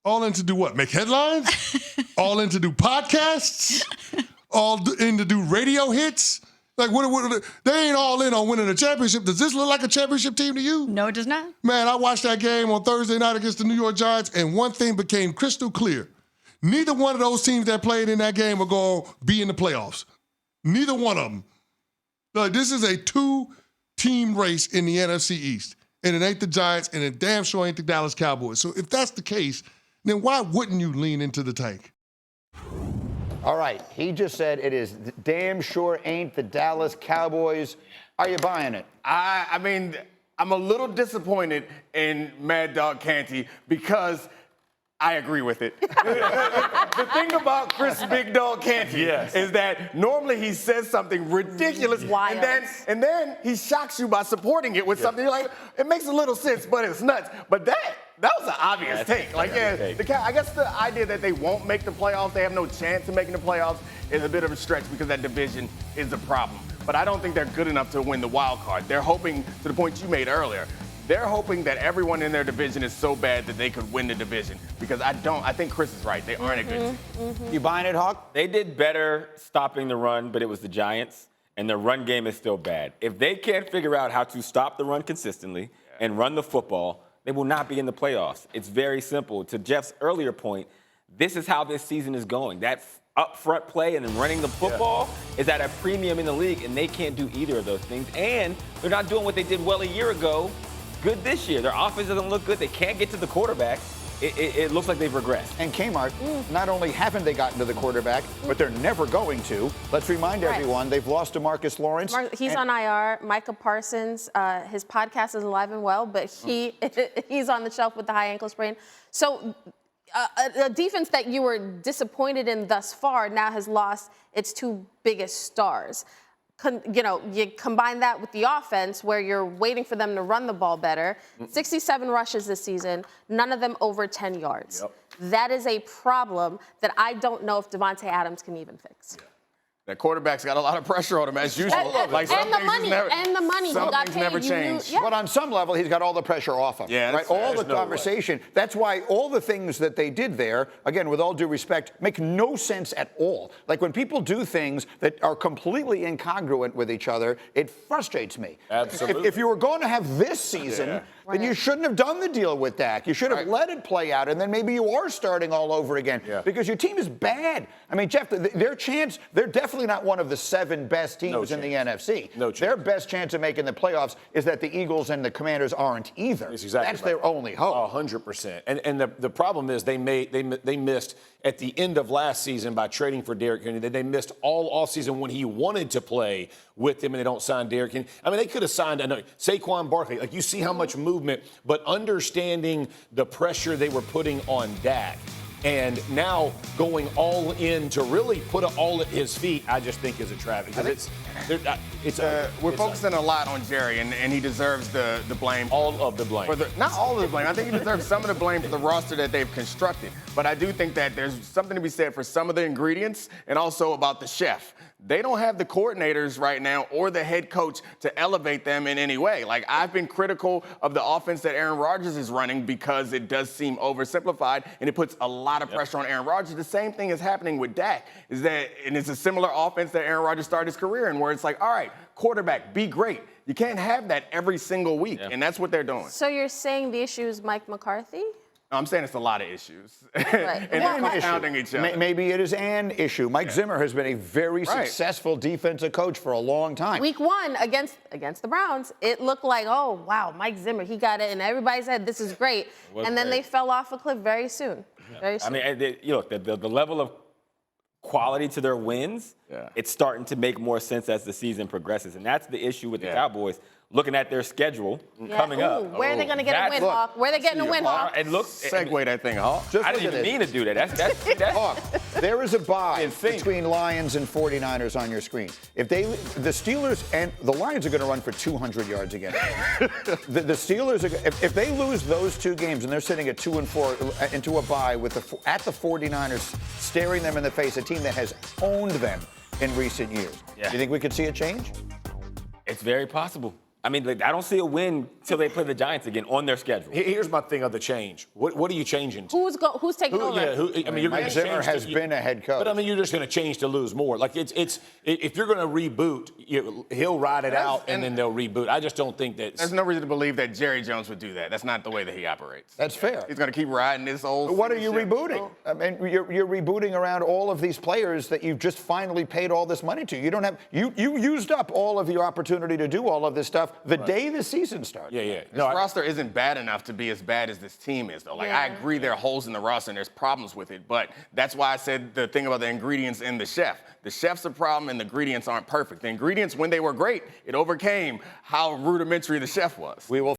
All in to do what? Make headlines? All in to do podcasts? In to do radio hits? Like, what, they ain't all in on winning a championship. Does this look like a championship team to you? No, it does not. Man, I watched that game on Thursday night against the New York Giants, and one thing became crystal clear. Neither one of those teams that played in that game are going to be in the playoffs. Neither one of them. Like, this is a two-team race in the NFC East, and it ain't the Giants, and it damn sure ain't the Dallas Cowboys. So if that's the case, then why wouldn't you lean into the tank? All right, he just said it is damn sure ain't the Dallas Cowboys. Are you buying it? I mean, I'm a little disappointed in Mad Dog Canty because I agree with it. The thing about Chris Big Dog Canty is that normally he says something ridiculous, Wild. and then he shocks you by supporting it with something like, it makes a little sense, but it's nuts. But that was an obvious take. Like, I guess the idea that they won't make the playoffs, they have no chance of making the playoffs, is a bit of a stretch because that division is a problem. But I don't think they're good enough to win the wild card. They're hoping, to the point you made earlier, they're hoping that everyone in their division is so bad that they could win the division. Because I think Chris is right. They aren't a good team. You buying it, Hawk? They did better stopping the run, but it was the Giants, and their run game is still bad. If they can't figure out how to stop the run consistently and run the football, they will not be in the playoffs. It's very simple. To Jeff's earlier point, this is how this season is going. That up-front play and then running the football is at a premium in the league, and they can't do either of those things. And they're not doing what they did well a year ago good this year. Their offense doesn't look good. They can't get to the quarterback. It looks like they've regressed. And Kmart, not only haven't they gotten to the quarterback, but they're never going to. Let's remind everyone, they've lost to Marcus Lawrence. He's on IR. Micah Parsons, his podcast is alive and well, but he's on the shelf with the high ankle sprain. So a defense that you were disappointed in thus far now has lost its two biggest stars. You combine that with the offense where you're waiting for them to run the ball better. 67 rushes this season, none of them over 10 yards. That is a problem that I don't know if Devontae Adams can even fix. That quarterback's got a lot of pressure on him as usual. And the money. Some things never change. But on some level, he's got all the pressure off him. Yeah, right? All the conversation. That's why all the things that they did there, again, with all due respect, make no sense at all. Like when people do things that are completely incongruent with each other, it frustrates me. Absolutely. If you were going to have this season, then you shouldn't have done the deal with Dak. You should have let it play out, and then maybe you are starting all over again because your team is bad. I mean, Jeff, their chance, they're definitely not one of the 7 best teams in the NFC. Their best chance of making the playoffs is that the Eagles and the Commanders aren't either. That's their only hope. 100%. And the problem is they missed at the end of last season by trading for Derrick Henry. They missed all offseason when he wanted to play with him, and they don't sign Derrick Henry. I mean, they could have signed Saquon Barkley. Like, you see how much movement, but understanding the pressure they were putting on Dak. And now going all in to really put it all at his feet, I just think is a travesty. We're focusing a lot on Jerry, and he deserves the blame. All of the blame. Not all of the blame. I think he deserves some of the blame for the roster that they've constructed. But I do think that there's something to be said for some of the ingredients and also about the chef. They don't have the coordinators right now or the head coach to elevate them in any way. Like, I've been critical of the offense that Aaron Rodgers is running because it does seem oversimplified and it puts a lot of pressure on Aaron Rodgers. The same thing is happening with Dak, and it's a similar offense that Aaron Rodgers started his career in, where it's like, all right, quarterback, be great. You can't have that every single week, and that's what they're doing. So you're saying the issue is Mike McCarthy? I'm saying it's a lot of issues. Right. And they're compounding each other. Maybe it is an issue. Mike Zimmer has been a very successful defensive coach for a long time. Week 1 against the Browns, it looked like, oh, wow, Mike Zimmer, he got it, and everybody said this is great. And then they fell off a cliff very soon. Very soon. I mean, look, the level of quality to their wins, it's starting to make more sense as the season progresses. And that's the issue with the Cowboys. Looking at their schedule coming up. Where are they going to get a win, Hawk? Where are they getting a win, Hawk? And look, segue that thing, Hawk. I didn't even mean to do that. That's Hawk, there is a bye between Lions and 49ers on your screen. If the Steelers and the Lions are going to run for 200 yards again. the Steelers, if they lose those 2 games and they're sitting at 2-4 into a bye at the 49ers, staring them in the face, a team that has owned them in recent years. Do you think we could see a change? It's very possible. I mean, like, I don't see a win till they play the Giants again on their schedule. Here's my thing of the change. What are you changing to? Who's taking over? Yeah, I mean, you're going Mike to Zimmer change has been a head coach. But I mean, you're just going to change to lose more. Like it's if you're going to reboot, he'll ride it out and then they'll reboot. I just don't think that. There's no reason to believe that Jerry Jones would do that. That's not the way that he operates. That's fair. He's going to keep riding this old. But what are you ship. rebooting? I mean, you're rebooting around all of these players that you've just finally paid all this money to. You don't have you used up all of your opportunity to do all of this stuff the day the season started. Yeah. This roster isn't bad enough to be as bad as this team is, though. Like, I agree there are holes in the roster and there's problems with it, but that's why I said the thing about the ingredients in the chef. The chef's a problem and the ingredients aren't perfect. The ingredients, when they were great, it overcame how rudimentary the chef was. We will.